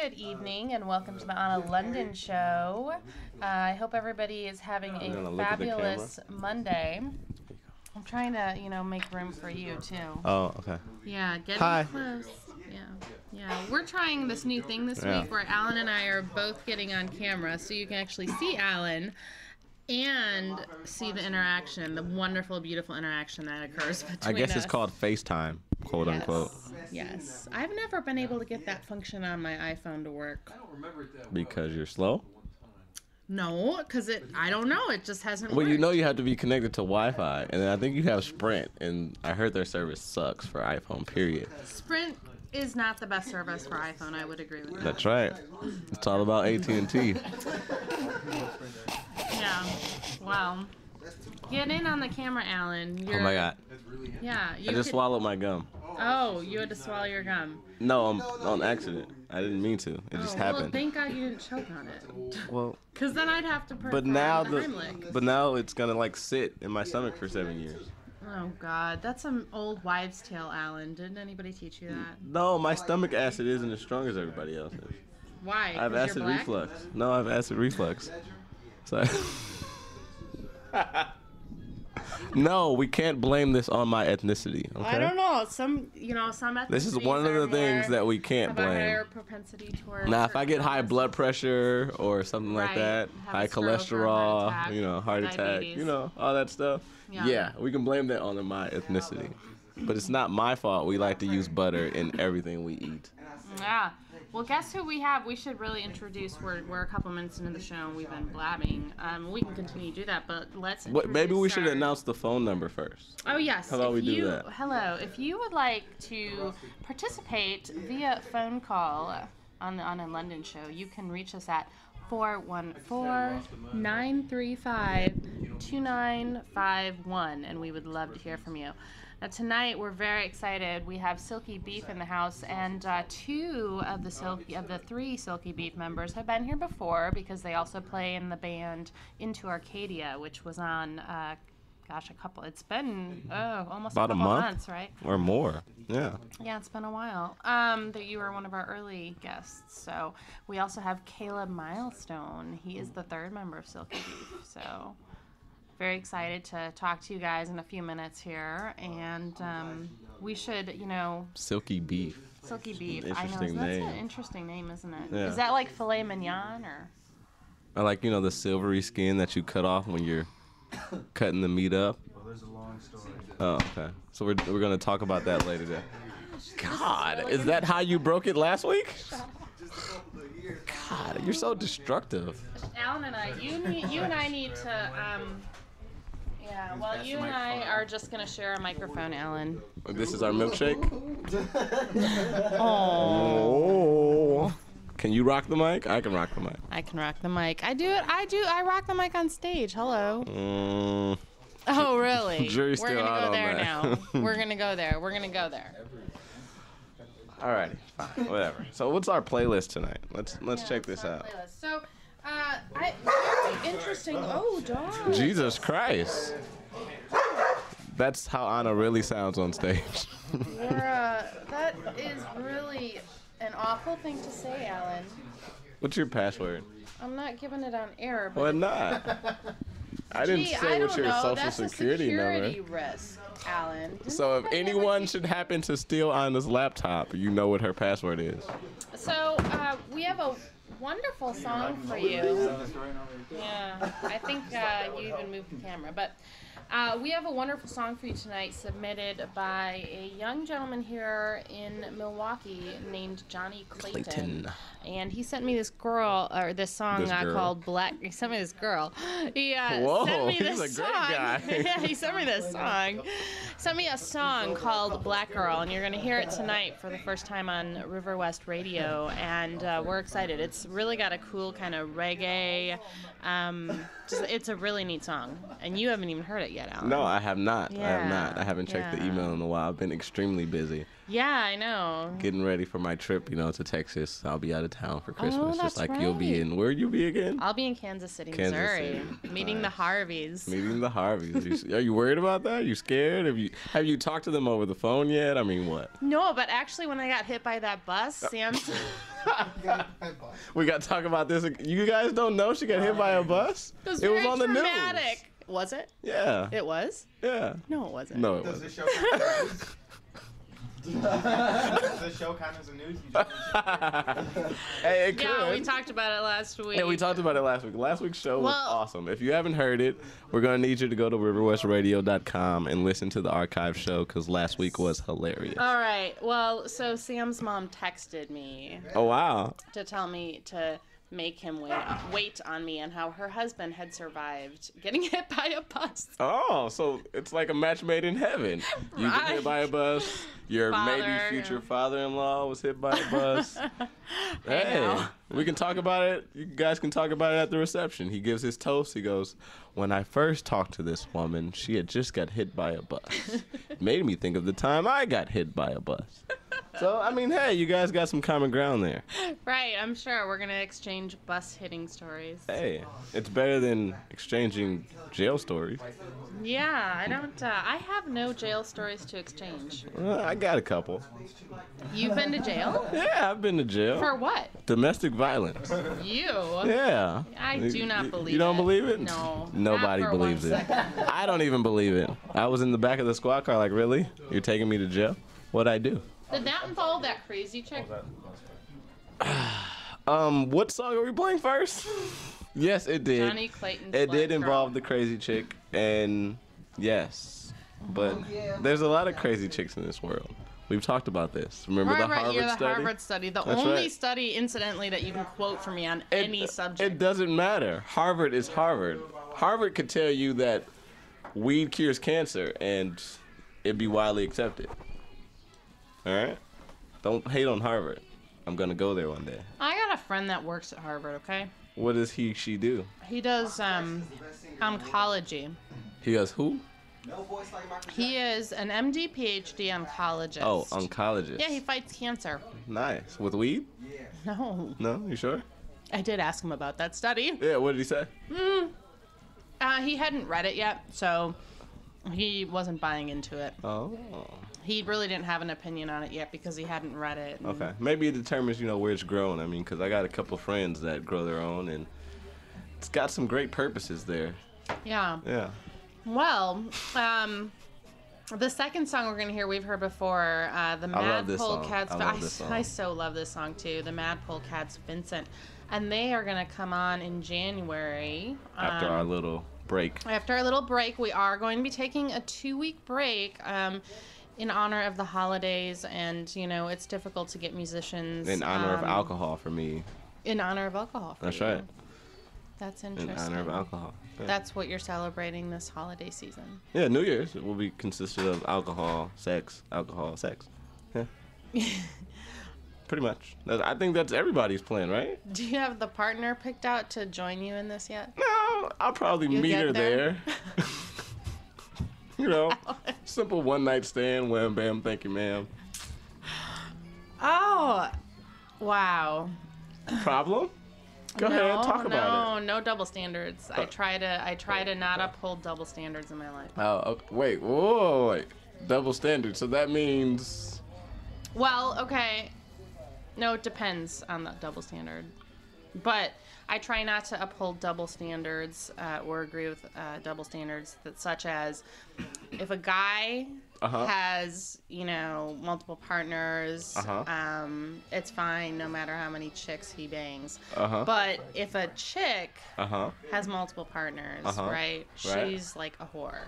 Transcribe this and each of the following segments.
Good evening and welcome to the Anna London show. I hope everybody is having a fabulous Monday. I'm trying to, make room for you too. Oh, okay. Yeah, getting Hi. close. Yeah. We're trying this new thing this week where Alan and I are both getting on camera, so you can actually see Alan and see the interaction, the wonderful, beautiful interaction that occurs between us. I guess it's called FaceTime, quote unquote. Yes. I've never been able to get that function on my iPhone to work. Because you're slow? No, because I don't know. It just hasn't Well, worked. you have to be connected to Wi-Fi, and I think you have Sprint, and I heard their service sucks for iPhone, period. Sprint is not the best service for iPhone. I would agree with that. That's right. It's all about AT&T. Yeah. Wow. Get in on the camera, Alan. Oh my God. Yeah. I just swallowed my gum. Oh, you had to swallow your gum. No, on accident. I didn't mean to. It just happened. Well, thank God you didn't choke on it. Well, because then I'd have to but now it's gonna sit in my stomach for 7 years. Oh God, that's some old wives' tale, Alan. Didn't anybody teach you that? No, my stomach acid isn't as strong as everybody else's. Why? I have acid reflux. No, I have acid reflux. So no, we can't blame this on my ethnicity. Okay? I don't know. Some ethnicities. This is one of the things that we can't blame. Have a higher propensity towards. Now, if I get high blood pressure or something like that, high cholesterol, heart attack, all that stuff, yeah, we can blame that on my ethnicity. But it's not my fault. We like to use butter in everything we eat. Yeah. Well, guess who we have? We should really introduce. We're a couple minutes into the show and we've been blabbing. We can continue to do that, but let's introduce maybe we should announce the phone number first. Oh, yes. How about we do that? Hello. If you would like to participate via phone call on the Anna London show, you can reach us at 414-935-2951, and we would love to hear from you. Now, tonight we're very excited. We have Silky Beef in the house, and two of the three Silky Beef members have been here before because they also play in the band Into Arcadia, which was on, it's been almost about a couple months, right? Or more. Yeah. Yeah, it's been a while. That you were one of our early guests. So we also have Caleb Milestone. He is the third member of Silky Beef. So very excited to talk to you guys in a few minutes here, and we should, Silky Beef. Silky Beef. Interesting I know. name. That's an interesting name, isn't it? Yeah. Is that like filet mignon or? I like the silvery skin that you cut off when you're cutting the meat up. Well, there's a long story. Oh, okay. So we're gonna talk about that later. Then. God, is that how you broke it last week? God, you're so destructive. Alan and I, you and I need to. You and I are just going to share a microphone, Alan. This is our milkshake? Oh. Can you rock the mic? I can rock the mic. I can rock the mic. I rock the mic on stage. Hello. Oh, really? Jury's We're still going to out go on there that. now. We're going to go there. Alrighty, fine, whatever. So what's our playlist tonight? Let's check this out. Playlist. So, very interesting. Oh, dog. Jesus Christ. That's how Anna really sounds on stage. That is really an awful thing to say, Alan. What's your password? I'm not giving it on air. But Why not? I didn't say what's your social That's security number. That's a security risk, Alan. So if anyone should happen to steal Anna's laptop, you know what her password is. So we have a wonderful song for you. Yeah, I think you even moved the camera. But we have a wonderful song for you tonight submitted by a young gentleman here in Milwaukee named Johnny Clayton. And he sent me this song called Black. He sent me this girl. He sent me this he's a song. great guy. Yeah, he sent me this song. Sent me a song called Black Girl, and you're going to hear it tonight for the first time on River West Radio, and we're excited. It's really got a cool kind of reggae. It's a really neat song, and you haven't even heard it yet, Alan. No, I have not. Yeah, I haven't checked the email in a while. I've been extremely busy. Yeah, I know. Getting ready for my trip, to Texas. I'll be out of town for Christmas. That's just like right. You'll be in. Where'd you be again? I'll be in Kansas City, Missouri, meeting the Harveys. Meeting the Harveys. Are you worried about that? Are you scared? Have you talked to them over the phone yet? I mean, what? No, but actually, when I got hit by that bus, Sam We got to talk about this. You guys don't know she got hit by a bus? It was on the news. Was it? Yeah. It was? Yeah. No, it wasn't. No, it wasn't. Does the show count as a news? Hey, it could. Yeah, we talked about it last week. Yeah, we talked about it last week. Last week's show was awesome. If you haven't heard it, we're going to need you to go to riverwestradio.com and listen to the archive show because last week was hilarious. All right. Well, so Sam's mom texted me. Oh, wow. To tell me to make him wait on me and how her husband had survived getting hit by a bus. Oh, so it's like a match made in heaven. You get hit by a bus. Your maybe future father-in-law was hit by a bus. Hey, we can talk about it. You guys can talk about it at the reception. He gives his toast. He goes, "When I first talked to this woman, she had just got hit by a bus. It made me think of the time I got hit by a bus." So, I mean, hey, you guys got some common ground there. Right, I'm sure. We're going to exchange bus hitting stories. Hey, it's better than exchanging jail stories. Yeah, I have no jail stories to exchange. I got a couple. You've been to jail? Yeah, I've been to jail. For what? Domestic violence. You? Yeah. I do not believe it. You don't believe it? No. Nobody believes it. I don't even believe it. I was in the back of the squad car like, really? You're taking me to jail? What'd I do? Did that involve that crazy chick? What song are we playing first? Yes, it did. Johnny Clayton's It did involve Girl. the crazy chick, and yes, but there's a lot of crazy chicks in this world. We've talked about this. Remember the Harvard study? The Harvard study. The That's only right. study, incidentally, that you can quote for me on any subject. It doesn't matter. Harvard is Harvard. Harvard could tell you that weed cures cancer, and it'd be widely accepted. All right? Don't hate on Harvard. I'm going to go there one day. I got a friend that works at Harvard, okay? What does she do? He does oncology. He does who? He is an MD, PhD oncologist. Oh, oncologist. Yeah, he fights cancer. Nice. With weed? No. No? You sure? I did ask him about that study. Yeah, what did he say? He hadn't read it yet, so he wasn't buying into it. Oh. He really didn't have an opinion on it yet because he hadn't read it. Okay. Maybe it determines, where it's grown. I mean, because I got a couple friends that grow their own, and it's got some great purposes there. Yeah. Yeah. Well, the second song we're going to hear, we've heard before, the Mad Polecats. I so love this song, too. The Mad Polecats Vincent. And they are going to come on in January. After our little break. After our little break, we are going to be taking a 2-week break. In honor of the holidays, and it's difficult to get musicians. In honor of alcohol for me. In honor of alcohol. That's right. That's interesting. In honor of alcohol. Yeah. That's what you're celebrating this holiday season. Yeah, New Year's will be consisted of alcohol, sex. Yeah. Pretty much. I think that's everybody's plan, right? Do you have the partner picked out to join you in this yet? No, I'll probably meet her there. Simple one-night stand, wham, bam, thank you, ma'am. Oh, wow. Problem? Go ahead, talk about it. No double standards. I try to not uphold double standards in my life. Oh, okay. Wait. Double standards. So that means... Well, okay. No, it depends on the double standard. But I try not to uphold double standards or agree with double standards such as if a guy has, multiple partners, it's fine no matter how many chicks he bangs. But if a chick has multiple partners, right, she's like a whore.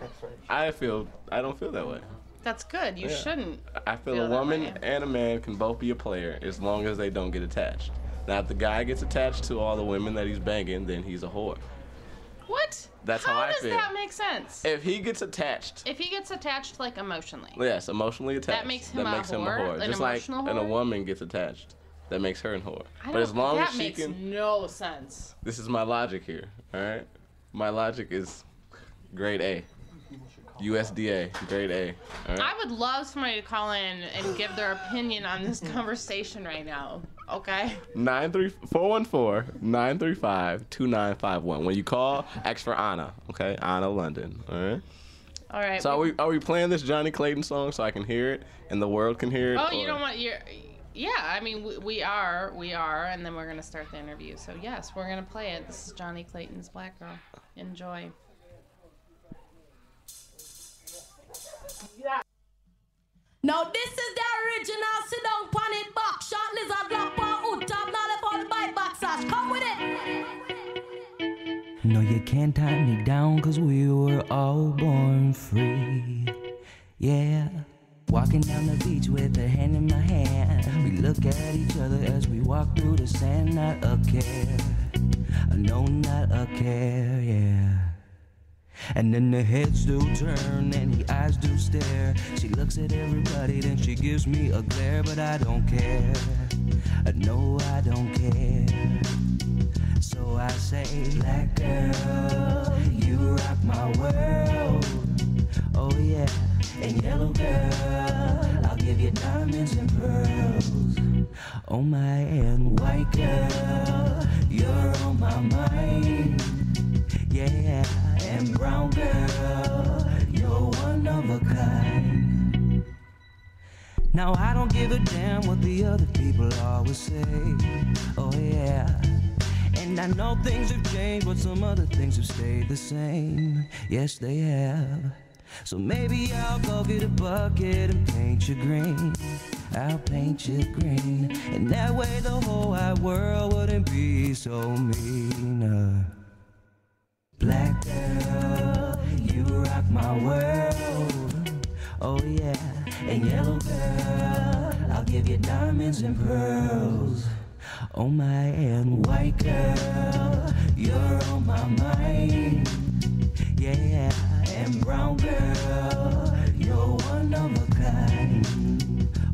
I don't feel that way. That's good. You shouldn't. I feel a woman and a man can both be a player as long as they don't get attached. Now, if the guy gets attached to all the women that he's banging, then he's a whore. What? That's how I feel. How does that make sense? If he gets attached. If he gets attached, like, emotionally. Yes, emotionally attached. That makes him a whore? Just like when a woman gets attached, that makes her a whore. But as long as she can... That makes no sense. This is my logic here, all right? My logic is grade A. USDA, grade A. All right? I would love somebody to call in and give their opinion on this conversation right now. Okay. 414-935-2951. When you call, ask for Annah. Okay, Annah London. All right. All right. So are we playing this Johnny Clayton song so I can hear it and the world can hear it? Oh, you don't want your. Yeah, I mean, we are, and then we're going to start the interview. So, yes, we're going to play it. This is Johnny Clayton's Black Girl. Enjoy. Yeah. Now, this is the original sit-down panic box. Shot lizard, black paw, hood top, now left on the bite back sash. Come with it. No, you can't tie me down, cause we were all born free. Yeah. Walking down the beach with a hand in my hand. We look at each other as we walk through the sand. Not a care, no, not a care, yeah. And then the heads do turn and the eyes do stare. She looks at everybody, then she gives me a glare. But I don't care, no, I don't care. So I say, black girl, you rock my world. Oh yeah. And yellow girl, I'll give you diamonds and pearls. Oh my, and white girl, you're on my mind. Yeah, and brown girl, you're one of a kind. Now I don't give a damn what the other people always say. Oh yeah. And I know things have changed, but some other things have stayed the same. Yes, they have. So maybe I'll go get a bucket and paint you green. I'll paint you green. And that way the whole wide world wouldn't be so mean. Black girl, you rock my world. Oh yeah. And yellow girl, I'll give you diamonds and pearls. Oh my, and white girl, you're on my mind. Yeah, and brown girl, you're one of a kind.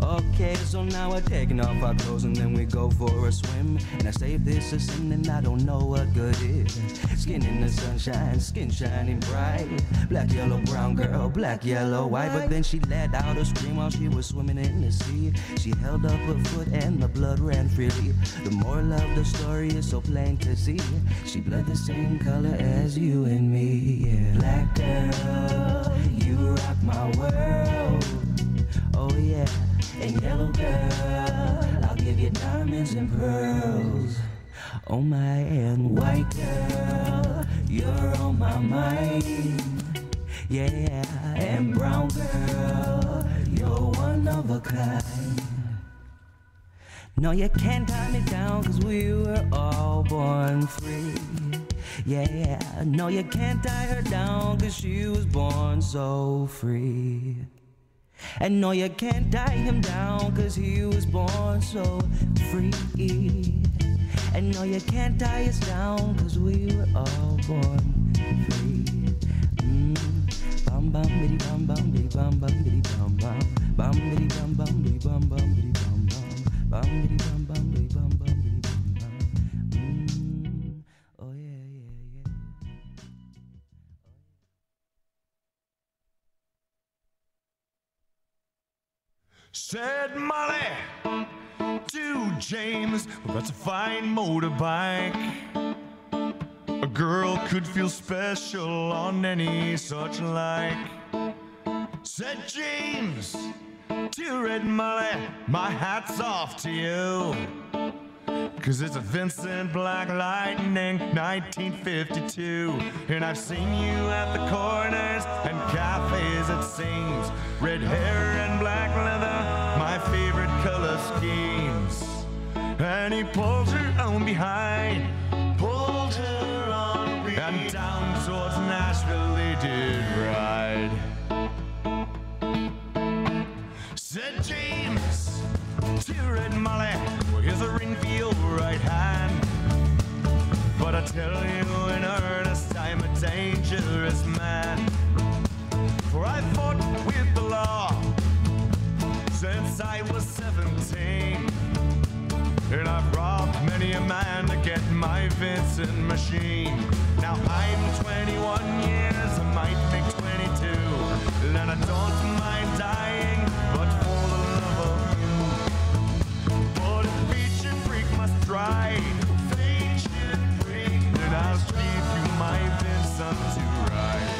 Okay, so now we're taking off our clothes and then we go for a swim. And I say if this is sin, then I don't know what good is. Skin in the sunshine, skin shining bright. Black, yellow, brown girl, black, yellow, white. But then she let out a scream while she was swimming in the sea. She held up her foot and the blood ran freely. The moral of the story is so plain to see. She bled the same color as you and me, yeah. Black girl, you rock my world. Oh yeah. And yellow girl, I'll give you diamonds and pearls. Oh my, and white girl, you're on my mind. Yeah, and brown girl, you're one of a kind. No, you can't tie me down, cause we were all born free. Yeah, no, you can't tie her down, cause she was born so free. And no, you can't tie him down, cause he was born so free. And no, you can't tie us down, cause we were all born free. Bam bam biddy bam bam biddy bam bam biddy bam bam. Bam biddy bam bam biddy bam bam biddy bam bam. Bam biddy bam bam biddy bam bam biddy bam bam. Oh yeah, yeah, yeah. Said Molly to James, well, that's a fine motorbike. A girl could feel special on any such like. Said James to Red Molly, my hat's off to you. Cause it's a Vincent Black Lightning 1952. And I've seen you at the corners and cafes, it seems. Red hair and black leather, my favorite color schemes. And he pulled her on behind, pulled her on behind, and down towards Nashville they did ride. Said James to Red Molly, well, here's a ring for your right hand. But I tell you in earnest, I'm a dangerous man. For I fought with the law since I was 17. And I've robbed many a man to get my Vincent machine. Now I'm 21 years, I might make 22. And I don't mind dying, but for the love of you. But if featured freak must ride, featured freak, then I'll give you my Vincent to ride.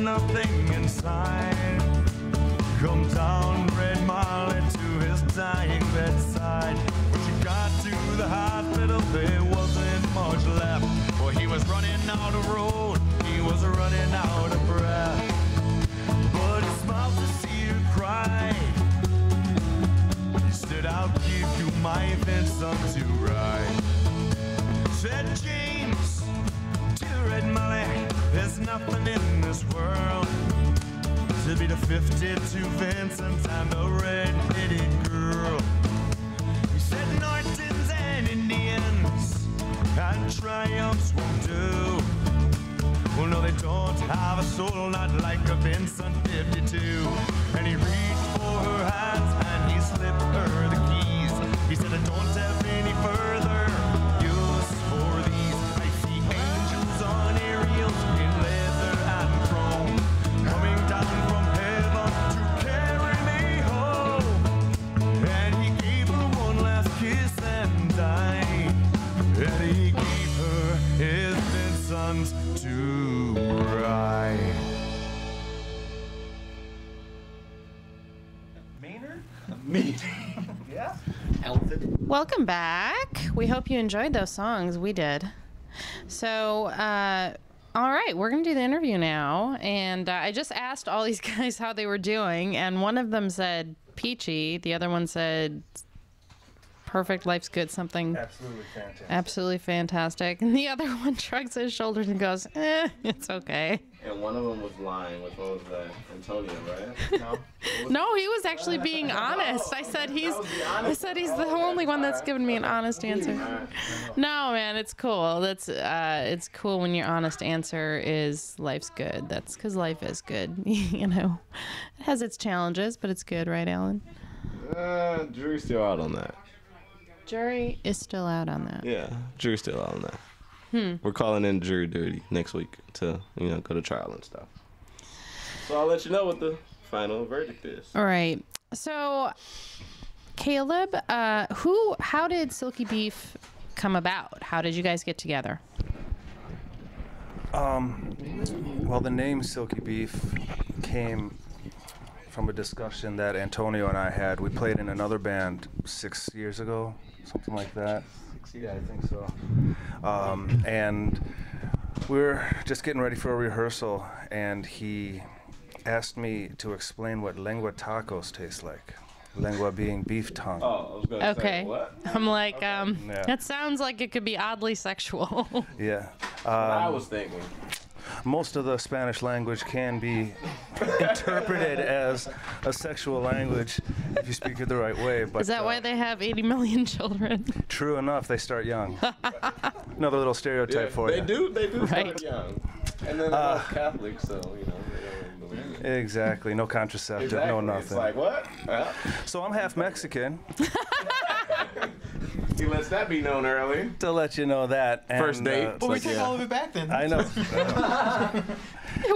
nothing inside. Come down, Red Molly, to his dying bedside. When she got to the hospital, there wasn't much left. Well, he was running out of road, he was running out of breath. But he smiled to see her cry. He said, I'll give you my Vincent to ride. Said James to Red Molly, there's nothing in this world to be the 52 Vincent and the red-headed girl. He said Nortons and Indians and Triumphs won't do. Well, no, they don't have a soul, not like a Vincent 52. And he reached for her hands and he slipped her the keys. He said, I don't have any further use for these. I see angels on aerials in leather and chrome, coming down from heaven to carry me home. And he gave her one last kiss and died. And he gave her his Vincent to ride. Maynard? Yeah. Elton. Welcome back. We hope you enjoyed those songs. We did. So, all right, we're going to do the interview now. And I just asked all these guys how they were doing, and one of them said peachy. The other one said perfect, life's good, something. Absolutely fantastic. Absolutely fantastic. And the other one shrugs his shoulders and goes, it's okay. And one of them was lying. Which one was that? Antonio, right? No. No, he was actually being honest. I said he's the only one that's given me an honest answer. No, man, it's cool. That's it's cool when your honest answer is life's good. That's because life is good. You know, it has its challenges, but it's good, right, Alan? Jury's still out on that. Jury is still out on that. Yeah, jury's still out on that. We're calling in jury duty next week to, go to trial and stuff. So I'll let you know what the final verdict is. All right. So, Caleb, how did Silky Beef come about? How did you guys get together? Well, the name Silky Beef came from a discussion that Antonio and I had. We played in another band 6 years ago, something like that. Yeah, I think so. And we were just getting ready for a rehearsal, and he asked me to explain what lengua tacos taste like. Lengua being beef tongue. Oh, I was going to say, what? I'm like, Yeah. that sounds like it could be oddly sexual. Yeah. I was thinking. Most of the Spanish language can be interpreted as a sexual language if you speak it the right way. But, Is that why they have 80 million children? True enough, they start young. Another little stereotype for you. They do Right. start young. And then they're all Catholic, so, they don't believe it. Exactly. No contraceptive, no nothing. It's like, what? So I'm half Mexican, He lets that be known early. to let you know that. And, First date. it's Well, we like, take yeah. all of it back then. I know.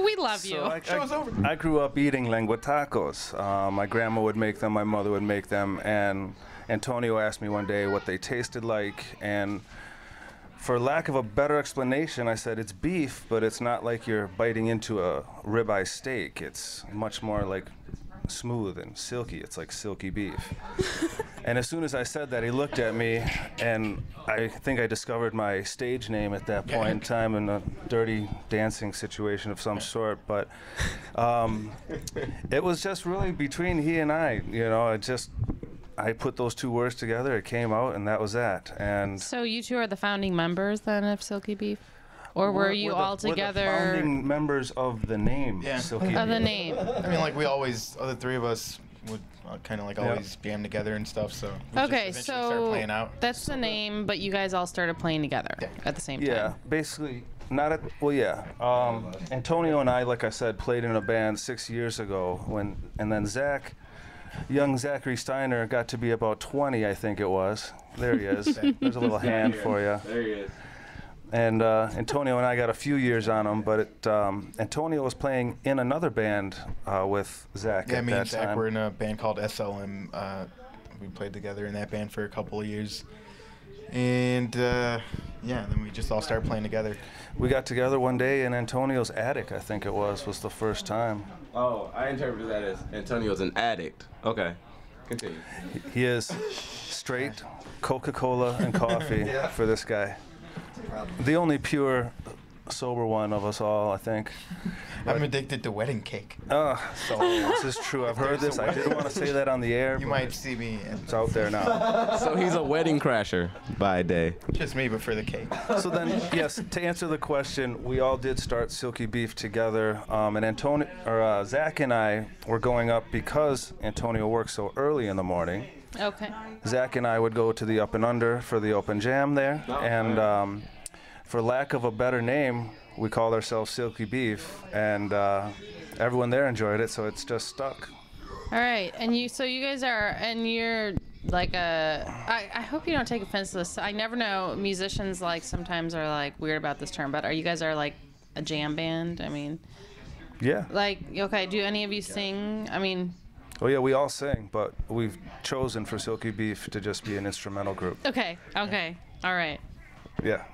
We love you. So Show's over. I grew up eating lengua tacos. My grandma would make them, my mother would make them, and Antonio asked me one day what they tasted like, and for lack of a better explanation, I said it's beef, but it's not like you're biting into a ribeye steak. It's much more like smooth and silky. It's like silky beef. And as soon as I said that, he looked at me, and I think I discovered my stage name at that point in time in a dirty dancing situation of some sort. But it was just really between he and I, I put those two words together, it came out, and that was that. And So you two are the founding members then of Silky Beef? Or were you all We're the together founding members of the name. Yeah. Silky of the Beef. name? I mean, like we always, the three of us would kind of like always jam together and stuff. So we just Okay, eventually started so playing out. that's the name, but you guys all started playing together at the same time. Yeah, basically, not at, well, yeah. Antonio and I, like I said, played in a band 6 years ago, and then young Zachary Steiner got to be about 20, I think it was. There he is. There's a little hand for you. There he is. And Antonio and I got a few years on him, but Antonio was playing in another band with Zach Yeah, at me that and Zach time. were in a band called SLM. We played together in that band for a couple of years. And yeah, then we just all started playing together. We got together one day in Antonio's attic, I think it was the first time. Oh, I interpreted that as Antonio's an addict. Okay, continue. He is straight Coca-Cola and coffee for this guy. The only pure sober one of us all, I think. I'm addicted to wedding cake. So this is true. I've heard this. I didn't want to say that on the air. You might see me. It's out there now. So he's a wedding crasher by day. Just me, but for the cake. So then, yes, to answer the question, we all did start Silky Beef together, and Zach and I were going up because Antonio works so early in the morning. Okay. Zach and I would go to the Up and Under for the open jam there, and for lack of a better name, we called ourselves Silky Beef, and everyone there enjoyed it, so it's just stuck. All right, and you guys are, and you're like I hope you don't take offense to this. I never know, musicians like sometimes are like weird about this term, but you guys are like a jam band? I mean, yeah. Like, okay, do any of you sing? I mean, oh yeah, we all sing, but we've chosen for Silky Beef to just be an instrumental group. Okay, all right. Yeah.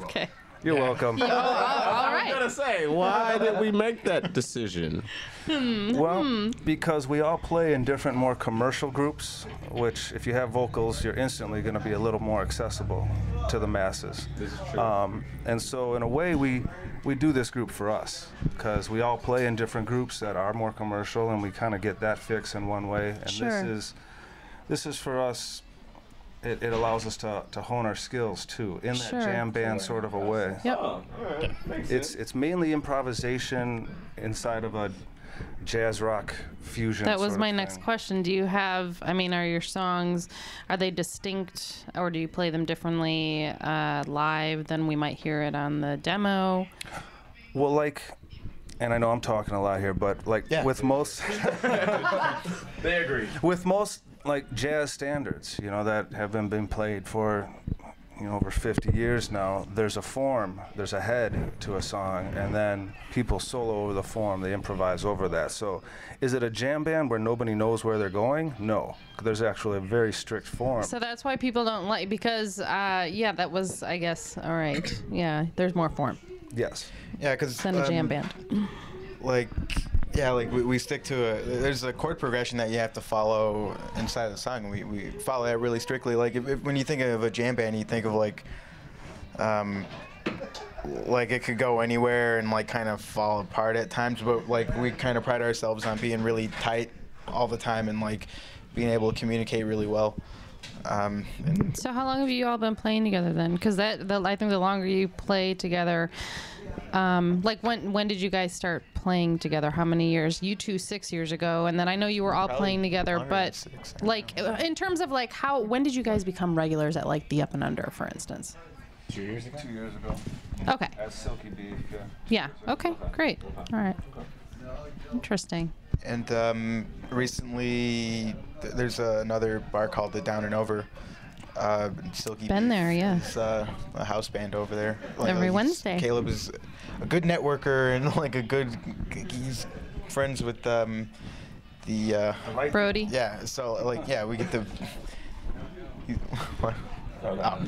Okay. You're welcome. All right. I was gonna say, why did we make that decision? Well, because we all play in different, more commercial groups, which if you have vocals, you're instantly going to be a little more accessible to the masses. This is true. And so in a way, we do this group for us, because we all play in different groups that are more commercial, and we kind of get that fix in one way. And Sure. this is for us. It allows us to hone our skills too, in that Sure. jam band sort of a way. Yep. Oh, all right. Makes sense. It's mainly improvisation inside of a jazz rock fusion. That was sort my of next thing. question. Do you have, I mean, are your songs, are they distinct, or do you play them differently live than we might hear it on the demo? Well, like, and I know I'm talking a lot here, but like with most, They agree. with most like jazz standards, that have been played for, over 50 years now, there's a form, there's a head to a song, and then people solo over the form, they improvise over that. So is it a jam band where nobody knows where they're going? No. There's actually a very strict form. So that's why people don't like, because, that was, I guess, all right. Yeah, there's more form Yes. Yeah, because than a jam band. like we stick to there's a chord progression that you have to follow inside of the song. We follow that really strictly. Like when you think of a jam band, you think of like it could go anywhere and like kind of fall apart at times, but like we kind of pride ourselves on being really tight all the time and like being able to communicate really well. So how long have you all been playing together then? Because I think the longer you play together, like when did you guys start playing together? How many years? You two 6 years ago, and then I know you were all Probably playing together. longer But than 6, I like in terms of like when did you guys become regulars at like the Up and Under, for instance? 2 years ago. 2 years ago. Okay. At Silky Beef. Yeah. Okay. Great. All right. Interesting. And recently, there's another bar called the Down and Over. Silky Been Beef there, yeah. is a house band over there. Every Wednesday. Caleb is a good networker and like he's friends with the. Brody. Yeah, so we get the. What? Oh.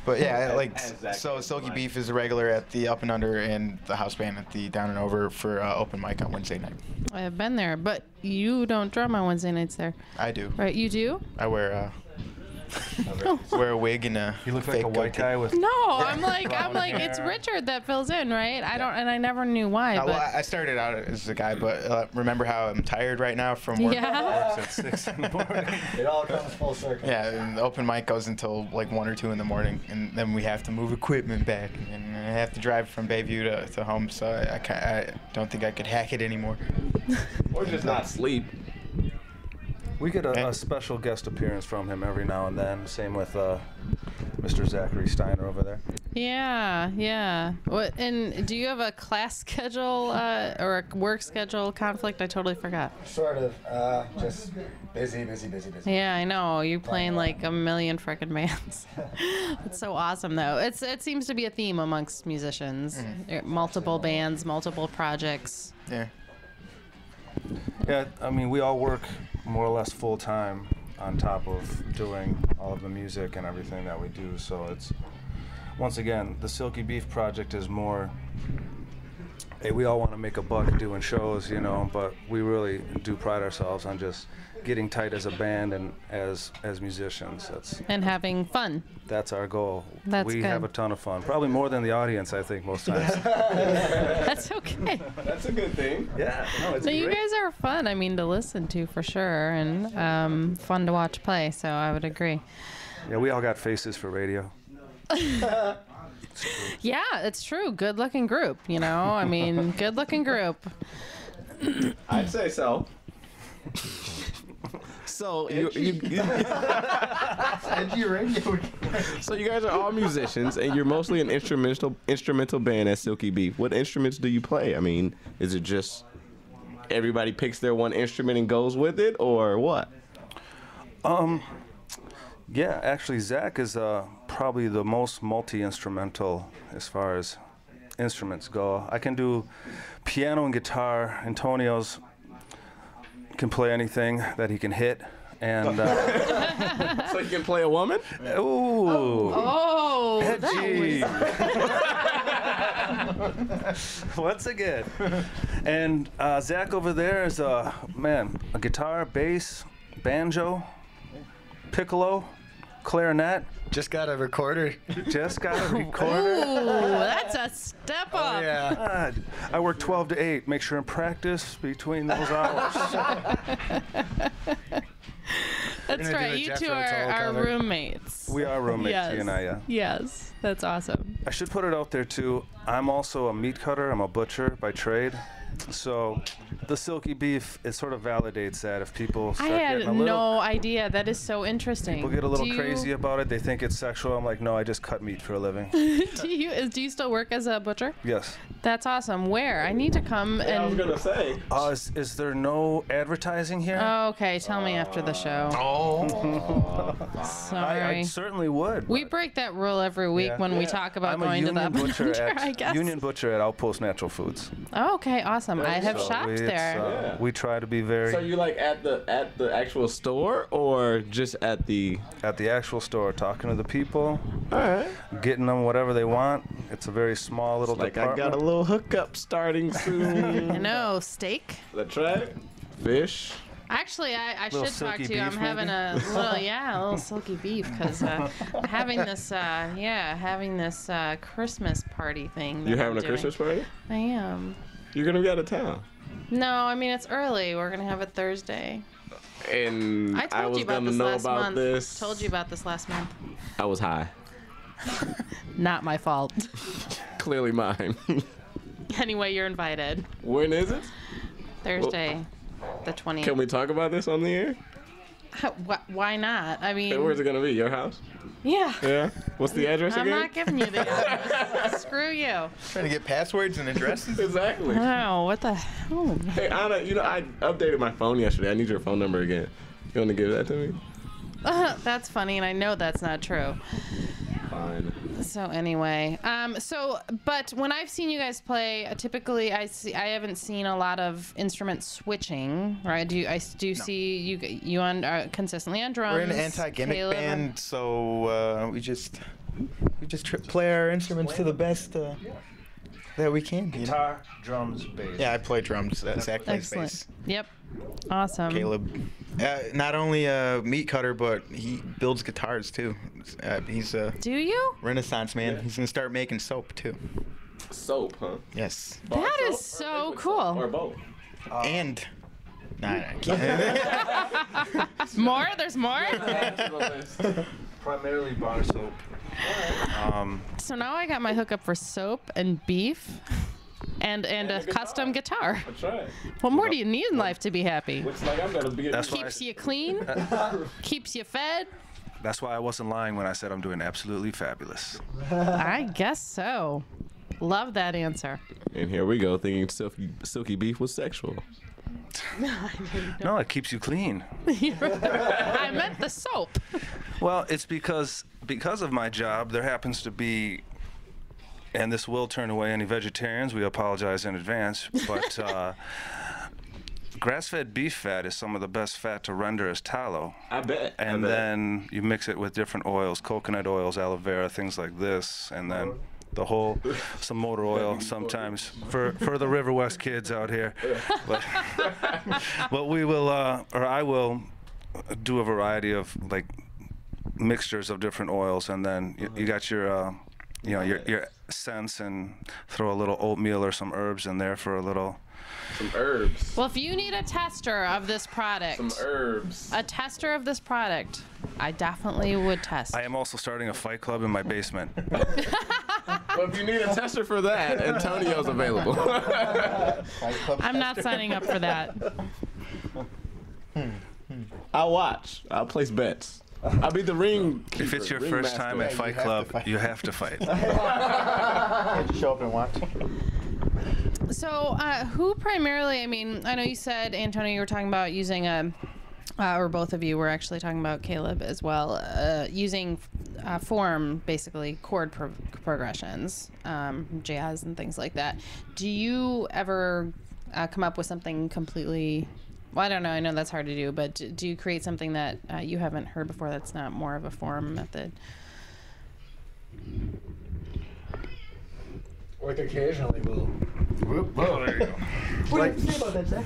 But yeah, so Silky Beef is a regular at the Up and Under and the house band at the Down and Over for open mic on Wednesday night. I have been there, but you don't drum on Wednesday nights there. I do. Right, you do? I wear a wig and a. You look like fake a white goatee. guy with. No, I'm like it's Richard that fills in, right? I never knew why. Well, But I started out as a guy, but remember how I'm tired right now from work? yeah. At 6 in the morning. It all comes full circle. Yeah, and the open mic goes until like 1 or 2 in the morning, and then we have to move equipment back, and I have to drive from Bayview to home, so I don't think I could hack it anymore. Or just not sleep. We get a special guest appearance from him every now and then. Same with Mr. Zachary Steiner over there. Yeah. What? And do you have a class schedule or a work schedule conflict? I totally forgot. Sort of. Just busy. Yeah, I know. You're playing like a million frickin' bands. It's so awesome, though. It seems to be a theme amongst musicians. Multiple bands, multiple projects. Yeah. Yeah, I mean, we all work more or less full time on top of doing all of the music and everything that we do. So it's, once again, the Silky Beef project is more, hey, we all want to make a buck doing shows, you know, but we really do pride ourselves on just getting tight as a band and as musicians. And having fun. That's our goal. We good. Have a ton of fun. Probably more than the audience, I think, most times. That's okay. That's a good thing. Yeah. No, it's So great. you guys are fun, I mean, to listen to for sure, and fun to watch play, so I would agree. Yeah, we all got faces for radio. Yeah, it's true. Good-looking group, you know? I mean, good-looking group. I'd say so. So Edgy radio. So you guys are all musicians, and you're mostly an instrumental band at Silky Beef. What instruments do you play? I mean, is it just everybody picks their one instrument and goes with it, or what? Yeah, actually, Zach is probably the most multi-instrumental as far as instruments go. I can do piano and guitar. Antonio's can play anything that he can hit, and So you can play a woman? ooh, Oh, edgy. Once again, and Zach over there is a guitar, bass, banjo, piccolo, clarinet. Just got a recorder. Just got a recorder. Ooh, that's a step up. Yeah. God, I work 12 to 8. Make sure and practice between those hours. That's gonna do right. the You Jethro two Tull are cover. roommates. We are roommates, Yes. he and I, yeah. Yes, that's awesome. I should put it out there, too. I'm also a meat cutter. I'm a butcher by trade. So the Silky Beef, it sort of validates that if people I start had getting a little... no idea. That is so interesting. People get a little Do you- crazy about it. They think it's sexual. I'm like, no, I just cut meat for a living. do you still work as a butcher? Yes. That's awesome. Where? I need to come I was and. gonna say. Is there no advertising here? Oh, okay, tell me after the show. Oh. Sorry. I certainly would. We but- break that rule every week Yeah. when we talk about I'm going a to the union butcher I guess. Union butcher at Outpost Natural Foods. Oh, okay, awesome. I have So shopped it's, there. Yeah. We try to be very So you like at the actual store, or just at the? at the actual store, talking to the people, All right. getting them whatever they want. It's a very small little Like I department. got a little hookup starting soon. I know, steak. That's right. Fish. Actually, I Little should talk silky to you. I'm beef, having maybe? a little silky beef because having this Christmas party thing. that You're I'm having a doing. Christmas party? I am. You're gonna be out of town. No, I mean it's early. We're gonna have it Thursday. And I told was you about gonna this know last about month. this. Told you about this last month. I was high. Not my fault. Clearly mine. Anyway, you're invited. When is it? Thursday, the 20th. Can we talk about this on the air? Why not? I mean, Where's it gonna be? Your house? yeah. Yeah. What's the address I'm again? not giving you the address. Screw you. Trying to get passwords and addresses. Exactly. Oh, what the hell? Hey Anna, I updated my phone yesterday. I need your phone number again. You want to give that to me? That's funny, and I know that's not true. Fine. So anyway, but when I've seen you guys play, typically I haven't seen a lot of instrument switching, right? Do see you on consistently on drums? We're an anti-gimmick Caleb, band, so we just play our instruments to the best that we can. You know? Guitar, drums, bass. Yeah, I play drums. Zach plays Excellent. bass. Yep. Awesome. Caleb, not only a meat cutter, but he builds guitars too. He's a Do you? Renaissance man. He's gonna start making soap too. Soap, huh? Yes. That is so Or cool. both. And I can't. More? There's more? Primarily bar soap. So now I got my hookup for soap and beef. And a custom guitar. That's right. What more do you need in life to be happy? Looks like I'm gonna be. That's why Keeps you clean, keeps you fed. That's why I wasn't lying when I said I'm doing absolutely fabulous. I guess so. Love that answer. And here we go, thinking silky beef was sexual. No, it keeps you clean. I meant the soap. Well, it's because of my job, there happens to be, and this will turn away any vegetarians, we apologize in advance, but grass-fed beef fat is some of the best fat to render as tallow. I bet. And then you mix it with different oils, coconut oils, aloe vera, things like this, and then the whole, some motor oil sometimes for the River West kids out here. But we will, or I will, do a variety of like mixtures of different oils, and then you got your, you know, your scents, and throw a little oatmeal or some herbs in there for a little. Some herbs. Well, if you need a tester of this product, Some herbs. a tester of this product, I definitely would test. I am also starting a fight club in my basement. Well, if you need a tester for that, Antonio's available. I'm not signing up for that. I'll watch. I'll place bets. I'll be the ring keeper, If it's your ring first master. time at Fight Club, you have to fight. Can't just show up and watch. So, who primarily, I mean, I know you said, Antonio, you were talking about using or both of you were actually talking about Caleb as well, using form, basically chord progressions, jazz and things like that. Do you ever come up with something completely, well, I don't know, I know that's hard to do, but do you create something that you haven't heard before that's not more of a form method? Like occasionally we'll. Whoa, there you go. What do you say about that, Zach?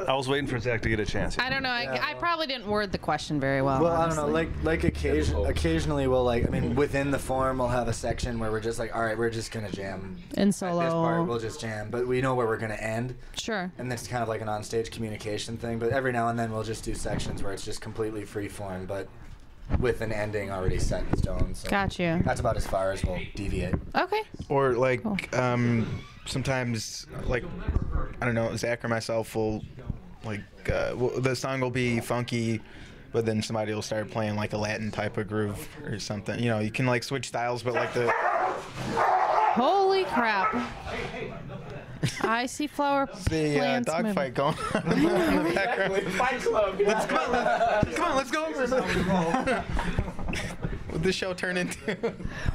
I was waiting for Zach to get a chance. I don't know. I probably didn't word the question very well. Well, honestly. I don't know. Like occasionally we'll I mean, within the form we'll have a section where we're just like, all right, we're just gonna jam. In At solo. this part we'll just jam, but we know where we're gonna end. Sure. And it's kind of like an onstage communication thing. But every now and then we'll just do sections where it's just completely free form, but with an ending already set in stone. So Got you. that's about as far as we'll deviate. Okay. Or like, Cool. sometimes like, I don't know, Zach or myself will like, the song will be funky, but then somebody will start playing like a Latin type of groove or something. You know, you can like switch styles, but like the. Holy crap. I see flower The plants moving. dogfight going on in the background. Fight Club. Let's go over this. What this show turn into?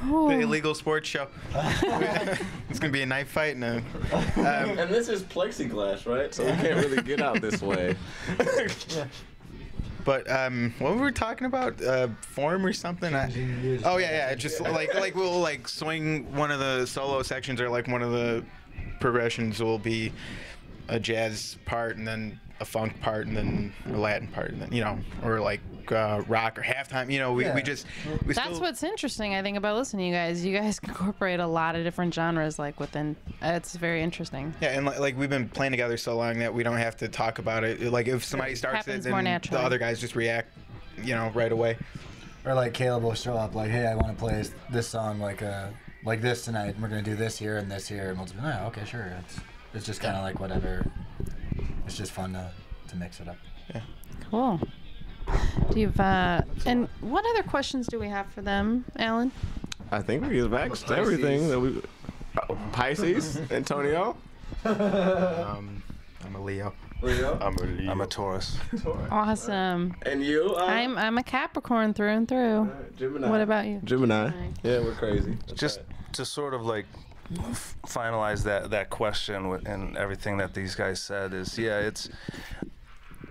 The illegal sports show. It's gonna be a knife fight and a. And this is plexiglass, right? So we can't really get out this way. But what were we talking about? Form or something? Oh yeah, just like we'll like swing one of the solo sections, or like one of the progressions will be a jazz part and then a funk part and then a Latin part, and then, you know, or like rock or halftime. You know, we That's what's interesting, I think, about listening to you guys. You guys incorporate a lot of different genres, like within. It's very interesting. Yeah, and like we've been playing together so long that we don't have to talk about it. Like if somebody starts it, then the other guys just react, you know, right away. Or like Caleb will show up like, hey, I want to play this song like this tonight, and we're gonna do this here and this here, and we'll just be like, oh, okay, sure. It's just kind of like whatever. It's just fun to mix it up. Yeah. Cool. Do you have and what other questions do we have for them, Alan? I think we get back to everything that we. Pisces, Antonio. I'm a Leo. Leo. I'm a Taurus. Awesome. And you? I'm a Capricorn through and through. Gemini. What about you? Gemini. Yeah, we're crazy. Just to sort of like finalize that question and everything that these guys said is, yeah, it's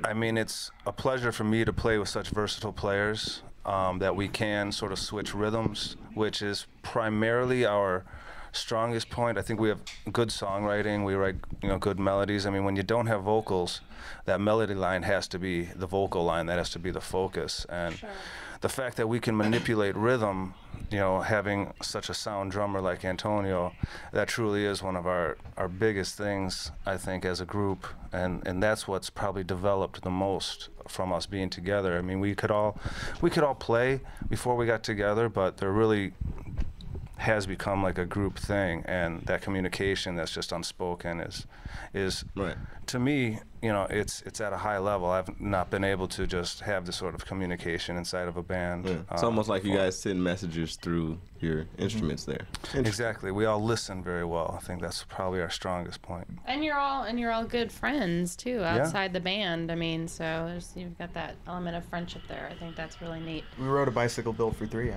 a pleasure for me to play with such versatile players, that we can sort of switch rhythms, which is primarily our strongest point. I think we have good songwriting. We write, good melodies. I mean, when you don't have vocals, that melody line has to be the vocal line. That has to be the focus. And the fact that we can manipulate rhythm, having such a sound drummer like Antonio, that truly is one of our biggest things, I think, as a group. And that's what's probably developed the most from us being together. I mean, we could all play before we got together, but there really has become like a group thing, and that communication that's just unspoken is right. To me, it's at a high level. I've not been able to just have this sort of communication inside of a band. Yeah. It's almost like you guys send messages through your instruments there. Exactly. We all listen very well. I think that's probably our strongest point. And you're all good friends too outside the band. I mean, so you've got that element of friendship there. I think that's really neat. We rode a bicycle built for three.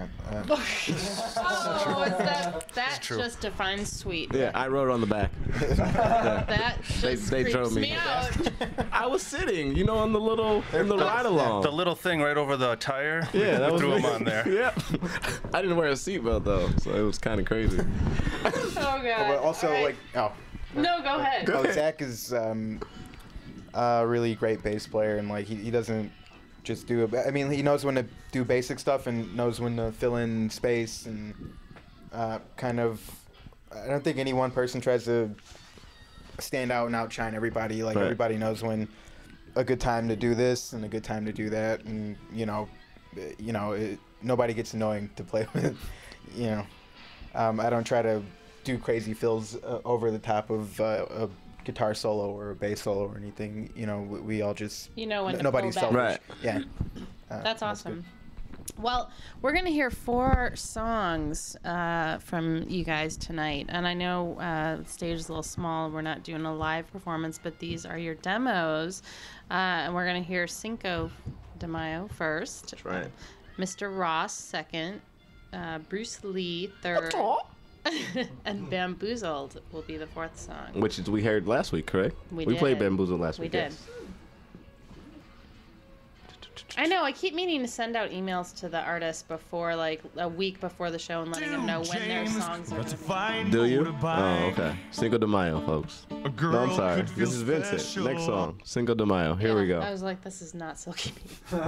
That just defines sweet. Yeah, I rode on the back. That just they drove creeps me out. I was sitting, you know, on the little ride along. The little thing right over the tire. Yeah, that was threw him on there. Yeah. I didn't wear a seatbelt though, so it was kind of crazy. Oh god. But also, All right. No, go ahead. Zach is a really great bass player, and like he doesn't just do it. I mean, he knows when to do basic stuff and knows when to fill in space and kind of. I don't think any one person tries to stand out and outshine everybody. Like everybody knows when a good time to do this and a good time to do that, and nobody gets annoying to play with. I don't try to do crazy fills over the top of a guitar solo or a bass solo or anything. We all just when to nobody's pull back. selfish. Yeah. That's awesome. Well, we're going to hear 4 songs from you guys tonight. And I know the stage is a little small. We're not doing a live performance, but these are your demos. And we're going to hear Cinco de Mayo first. That's right. Mr. Ross second. Bruce Lee third. And Bamboozled will be the 4th song. Which we heard last week, correct? We played Bamboozled last week. We did. I know. I keep meaning to send out emails to the artists before, like a week before the show, and letting them know when their songs are. Do you? Oh, okay. Cinco de Mayo, folks. No, I'm sorry. This is Vincent. special. Next song, Cinco de Mayo. Here we go. I was like, this is not Silky Beat.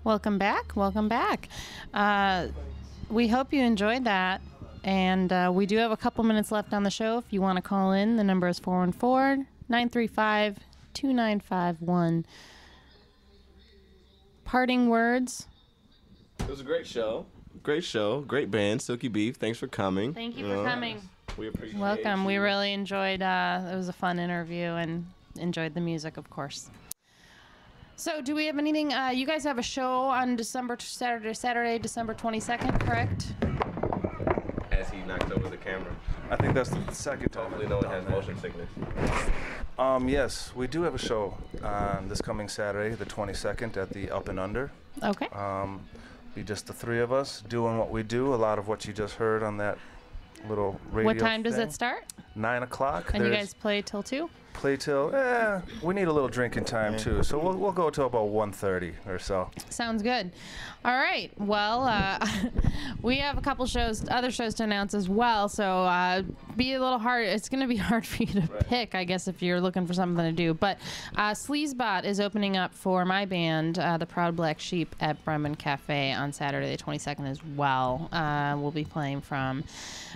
Welcome back. Welcome back. We hope you enjoyed that. And we do have a couple minutes left on the show. If you want to call in, the number is 414-935-2951. Parting words. It was a great show. Great show. Great band. Silky Beef. Thanks for coming. Thank you for coming. We appreciate Welcome. you. We really enjoyed it was a fun interview and enjoyed the music, of course. So do we have anything? You guys have a show on Saturday, December 22nd, correct? As he knocks over the camera. I think that's the second time. Hopefully no one has motion sickness. Yes, we do have a show this coming Saturday, the 22nd, at the Up and Under. Okay. Be just the three of us doing what we do. A lot of what you just heard on that little radio. What time does thing. it start? 9 o'clock. And you guys play till 2? Play till, we need a little drinking time too, so we'll go till about 1:30 or so. Sounds good. All right. Well, we have a couple other shows to announce as well, so be a little hard. It's going to be hard for you to pick, I guess, if you're looking for something to do. But Sleazebot is opening up for my band, the Proud Black Sheep, at Bremen Cafe on Saturday the 22nd as well. We'll be playing from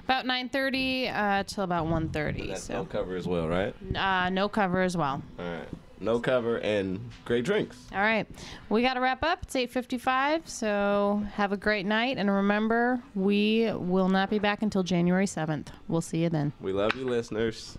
about 9:30 till about 1:30. That's no cover as well, right? No cover as well. All right. No cover and great drinks. All right. We got to wrap up. It's 8:55, so have a great night. And remember, we will not be back until January 7th. We'll see you then. We love you, listeners.